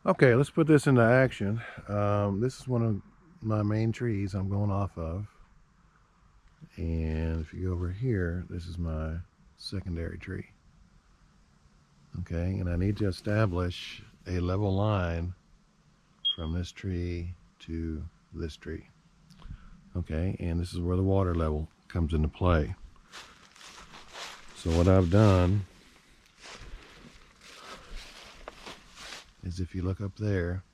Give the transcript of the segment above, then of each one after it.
Okay, let's put this into action. This is one of my main trees I'm going off of. And if you go over here, this is my secondary tree. Okay, and I need to establish a level line from this tree to this tree. Okay, and this is where the water level comes into play. So what I've done is, if you look up there,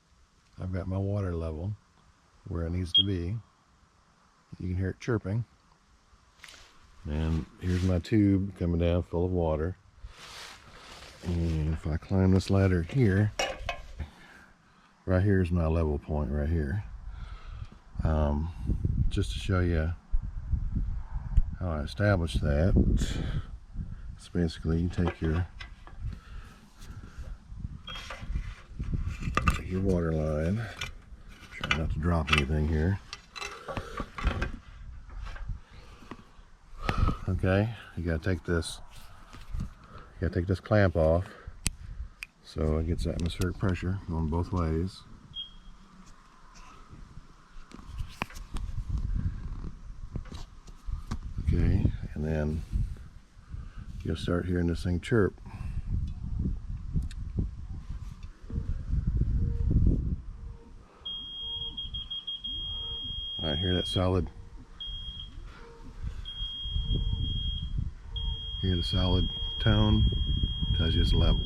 I've got my water level where it needs to be. You can hear it chirping. And here's my tube coming down full of water. And if I climb this ladder here, right here is my level point right here. Just to show you how I established that, it's basically you take your water line. Try not to drop anything here. Okay, you gotta take this clamp off so it gets atmospheric pressure going both ways. Okay, and then you'll start hearing this thing chirp. I hear that solid. Hear the solid tone. Tells you it's level.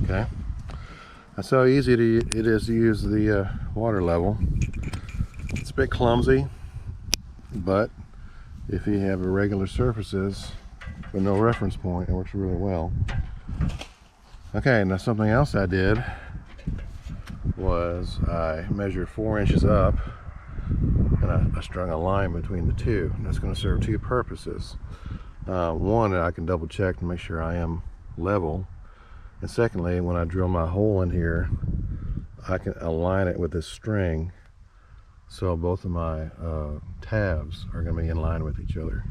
Okay, that's how easy it is to use the water level. It's a bit clumsy, but if you have irregular surfaces with no reference point, it works really well. Okay, now something else I did was I measured 4 inches up, and I strung a line between the two. And that's going to serve two purposes. One, I can double check to make sure I am level, and secondly, when I drill my hole in here, I can align it with this string so both of my tabs are going to be in line with each other.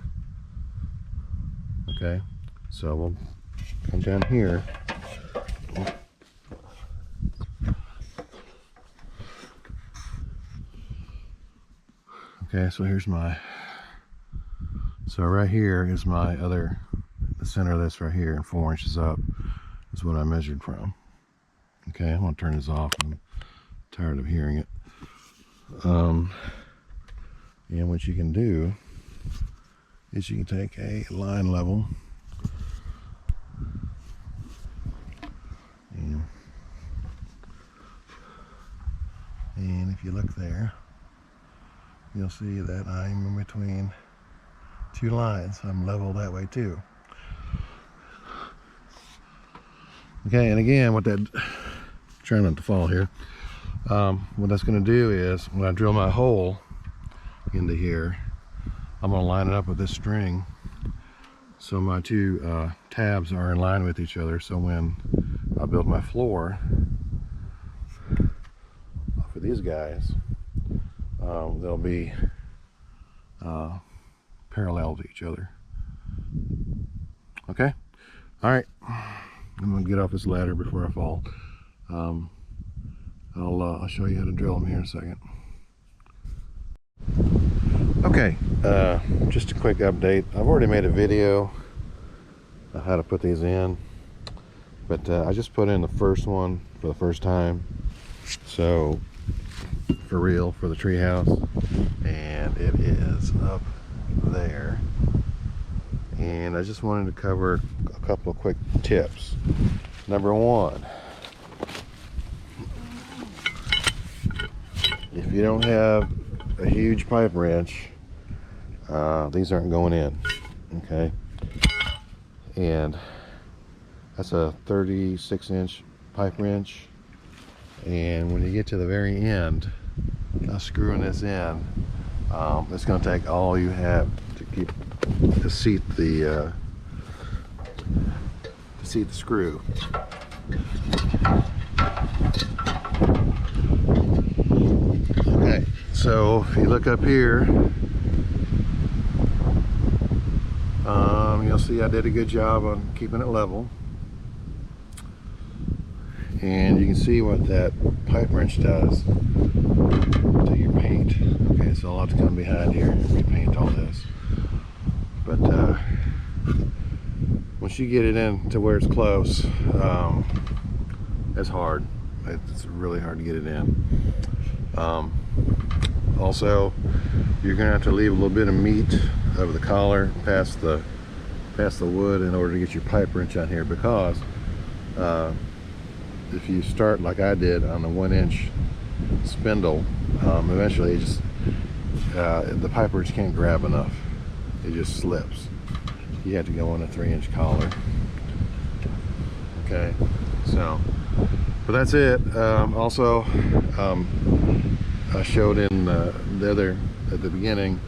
Okay, so we'll come down here. Okay, so here's my, so right here is my the center of this right here, and 4 inches up is what I measured from. Okay, I'm gonna turn this off. I'm tired of hearing it. And what you can do is you can take a line level and if you look there, you'll see that I'm in between two lines. I'm level that way too. Okay, and again, what that, trying not to fall here, what that's going to do is when I drill my hole into here, I'm going to line it up with this string so my two tabs are in line with each other, so when I build my floor for these guys, they'll be parallel to each other. Okay, all right, I'm gonna get off this ladder before I fall. I'll show you how to drill them here in a second. Okay, just a quick update. I've already made a video on how to put these in, but I just put in the first one for the first time, so for real, for the treehouse, and it is up there. And I just wanted to cover a couple of quick tips. Number one, if you don't have a huge pipe wrench, these aren't going in. Okay, and that's a 36-inch pipe wrench, and when you get to the very end, now screwing this in, it's going to take all you have to seat the screw. Okay, so if you look up here, you'll see I did a good job on keeping it level. and you can see what that pipe wrench does to your paint. Okay, so I'll have to come behind here and repaint all this. But once you get it in to where it's close, it's hard. It's really hard to get it in. Also, you're gonna have to leave a little bit of meat over the collar past the wood in order to get your pipe wrench on here, because if you start like I did on the 1-inch spindle, eventually it just the pipe wrench can't grab enough. It just slips. You have to go on a 3-inch collar. Okay, so but that's it. Also, I showed in the other at the beginning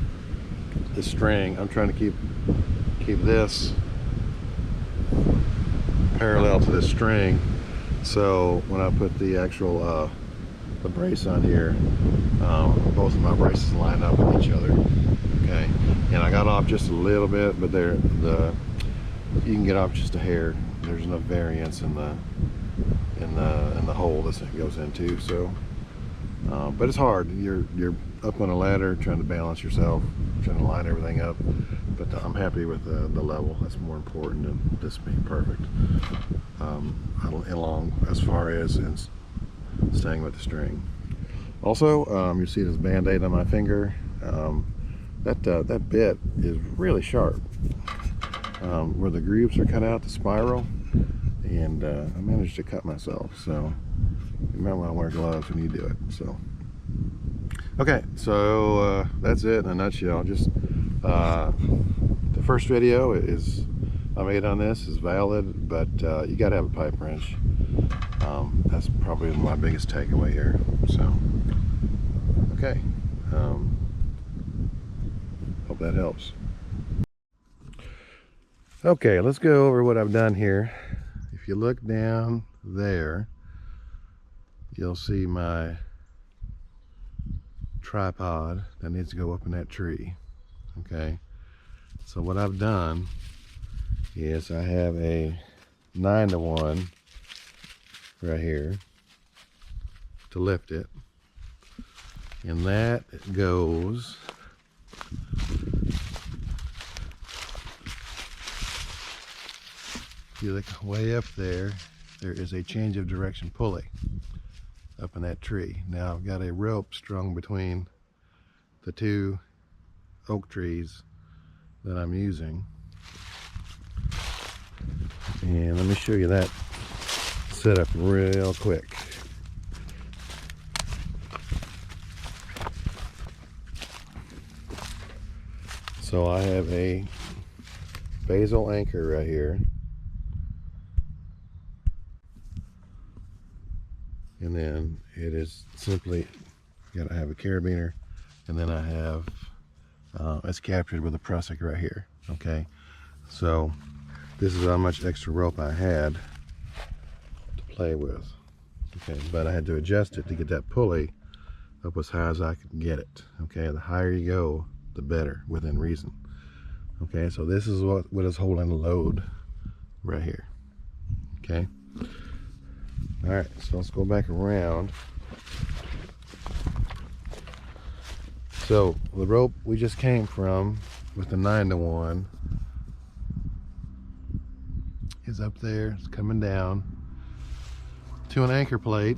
the string. I'm trying to keep this parallel to this string, so when I put the actual the brace on here, both of my braces line up with each other. Okay, and I got off just a little bit, but you can get off just a hair. There's enough variance in the hole this thing goes into. So, but it's hard. You're up on a ladder trying to balance yourself, trying to line everything up. But I'm happy with the level. That's more important than this being perfect. Along as far as staying with the string. Also, you see this band-aid on my finger. That bit is really sharp. Where the grooves are cut out, the spiral, and I managed to cut myself. So you might want to wear gloves when you do it. So okay, so that's it in a nutshell. Just the first video I made on this is valid, but you got to have a pipe wrench. That's probably my biggest takeaway here. So okay, hope that helps. Okay, let's go over what I've done here. If you look down there, you'll see my tripod that needs to go up in that tree. Okay, so what I've done is I have a 9-to-1 right here to lift it, and that goes you look way up there. There is a change of direction pulley up in that tree. Now I've got a rope strung between the 2 oak trees that I'm using, and let me show you that setup real quick. So I have a basil anchor right here, and then it is simply gotta have a carabiner, and then I have it's captured with a prusik right here. Okay, so this is how much extra rope I had to play with. Okay, but I had to adjust it to get that pulley up as high as I could get it. Okay, the higher you go, the better, within reason. Okay, so this is what is holding the load right here. Okay, all right, so let's go back around. So the rope we just came from with the 9-to-1 is up there. It's coming down to an anchor plate,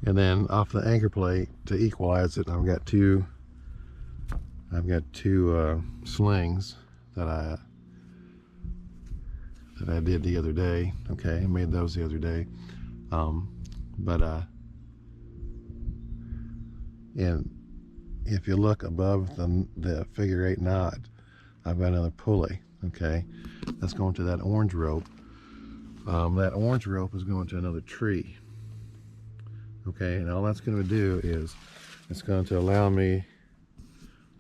and then off the anchor plate to equalize it, I've got two slings that I did the other day. Okay, I made those the other day, and if you look above the figure 8 knot, I've got another pulley. Okay, that's going to that orange rope. That orange rope is going to another tree. Okay, and all that's going to do is it's going to allow me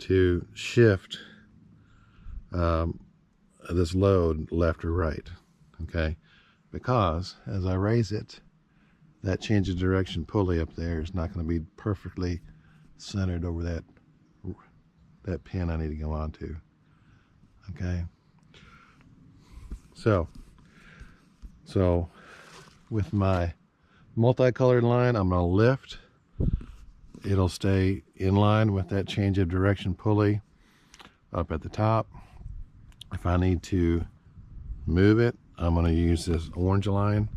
to shift this load left or right. Okay, because as I raise it, that change of direction pulley up there is not going to be perfectly centered over that pin I need to go onto. Okay, so So with my multicolored line, I'm going to lift. It'll stay in line with that change of direction pulley up at the top. If I need to move it, I'm going to use this orange line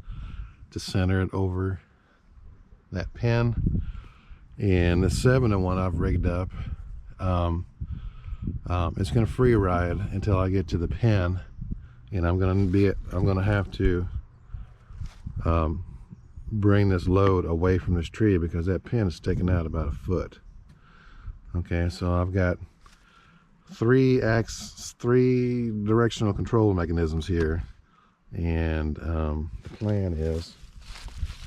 to center it over that pin. And the 7-in-1 I've rigged up, it's going to free ride until I get to the pin, and I'm going to have to bring this load away from this tree because that pin is sticking out about a foot. Okay, so I've got three directional control mechanisms here, and the plan is,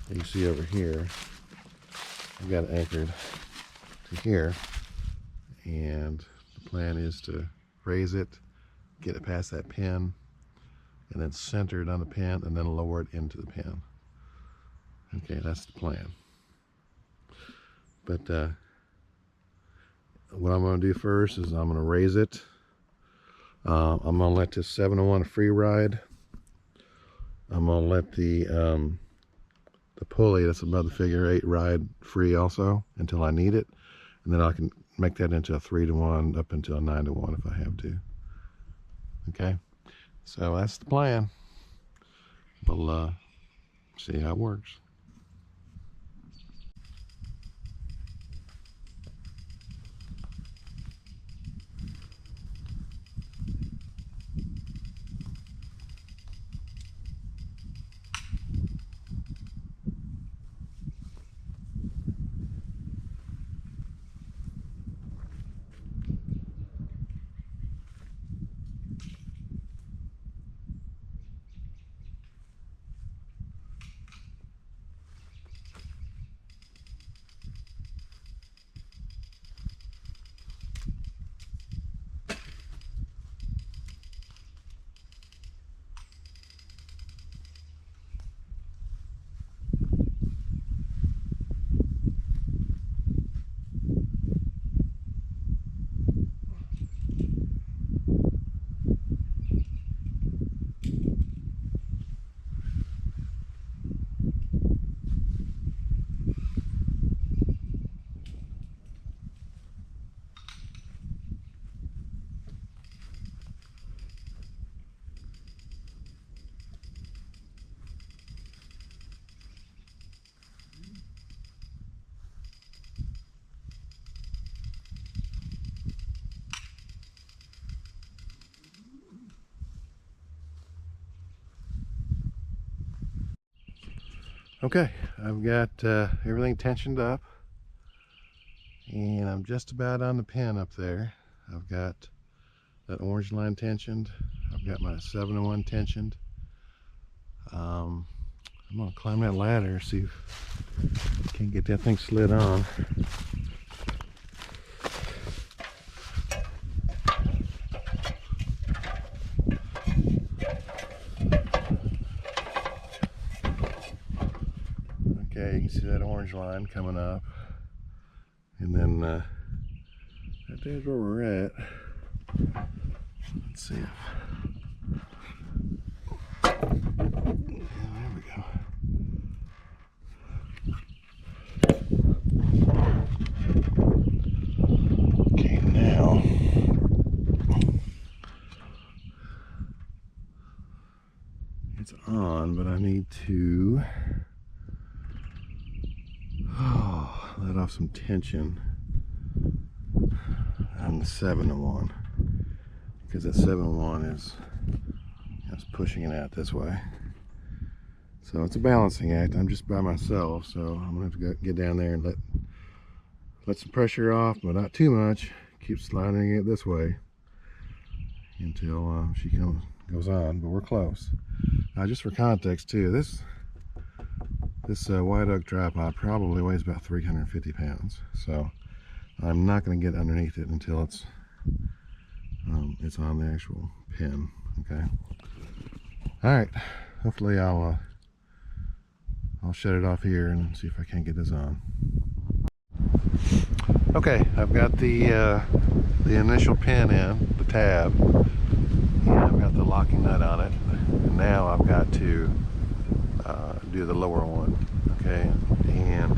you can see over here, I've got it anchored to here, and the plan is to raise it, get it past that pin, and then center it on the pin, and then lower it into the pin. Okay, that's the plan. But what I'm going to do first is I'm going to raise it. I'm going to let this 7-in-1 free ride. I'm going to let the pulley that's above the figure 8 ride free also until I need it, and then I can make that into a 3-to-1 up until a 9-to-1 if I have to. Okay, so that's the plan. We'll see how it works. Okay, I've got everything tensioned up, and I'm just about on the pin up there. I've got that orange line tensioned. I've got my 7-in-1 tensioned. I'm gonna climb that ladder, see if I can get that thing slid on. Okay, you can see that orange line coming up, and then right there's where we're at. Let's see if there we go. Okay, now it's on, but I need to let off some tension on the 7-in-1, because that 7-in-1 is pushing it out this way. So it's a balancing act. I'm just by myself, so I'm gonna have to get down there and let some pressure off, but not too much. Keep sliding it this way until she goes on, but we're close. Just for context too, this white oak tripod probably weighs about 350 pounds, so I'm not going to get underneath it until it's on the actual pin. Okay. All right. Hopefully I'll shut it off here and see if I can't get this on. Okay, I've got the initial pin in, the tab, and I've got the locking nut on it. And now I've got to do the lower one. Okay, and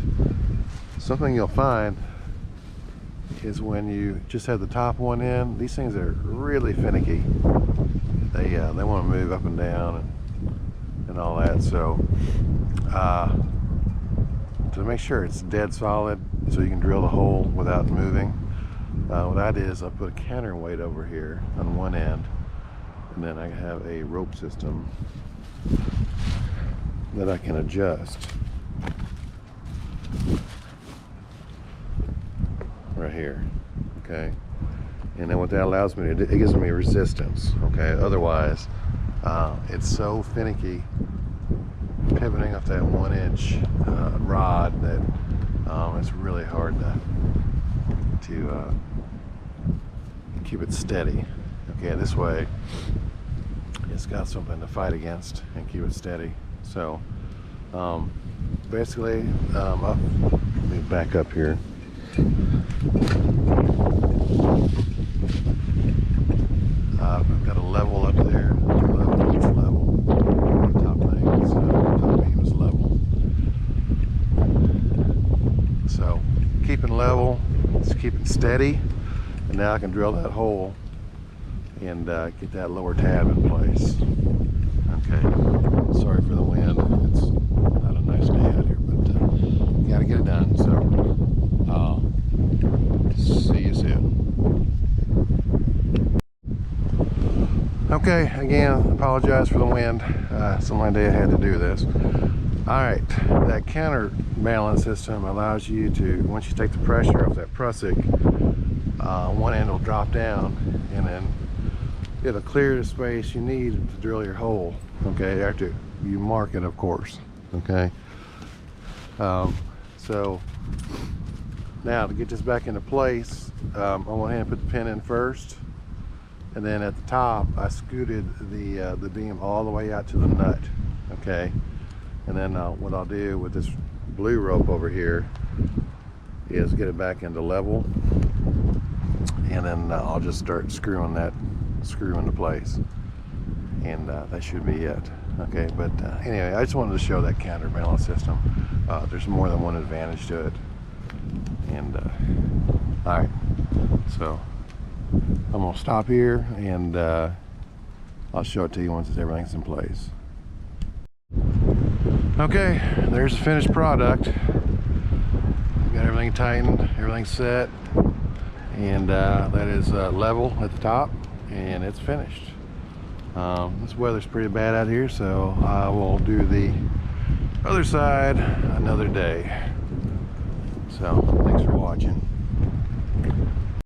something you'll find is when you just have the top one in, these things are really finicky. They want to move up and down and all that. So to make sure it's dead solid, so you can drill the hole without moving, what I did is I put a counterweight over here on one end, and then I have a rope system that I can adjust right here. Okay, and then what that allows me to do, it gives me resistance. Okay, otherwise it's so finicky pivoting off that 1-inch rod that it's really hard to keep it steady. Okay, this way it's got something to fight against and keep it steady. So basically, let me back up here. I've got a level up there, level, top thing, so top beam is level. So keeping level, it's keeping steady, and now I can drill that hole and get that lower tab in place. Okay, sorry for the wind, it's not a nice day out here, but gotta get it done. So see you soon. Okay, again, apologize for the wind. It's the only day I had to do this. Alright, that counterbalance system allows you to, once you take the pressure off that prusik, one end will drop down, and then it'll clear the space you need to drill your hole. Okay, after you mark it, of course. Okay, so now to get this back into place, I went ahead and put the pin in first, and then at the top I scooted the beam all the way out to the nut. Okay, and then what I'll do with this blue rope over here is get it back into level, and then I'll just start screwing that screw into place, and that should be it. Okay, but anyway, I just wanted to show that counterbalance system. There's more than one advantage to it. And all right, so I'm gonna stop here, and I'll show it to you once everything's in place. Okay, there's the finished product. Got everything tightened, everything set, and that is level at the top, and it's finished. This weather's pretty bad out here, so I will do the other side another day. So thanks for watching.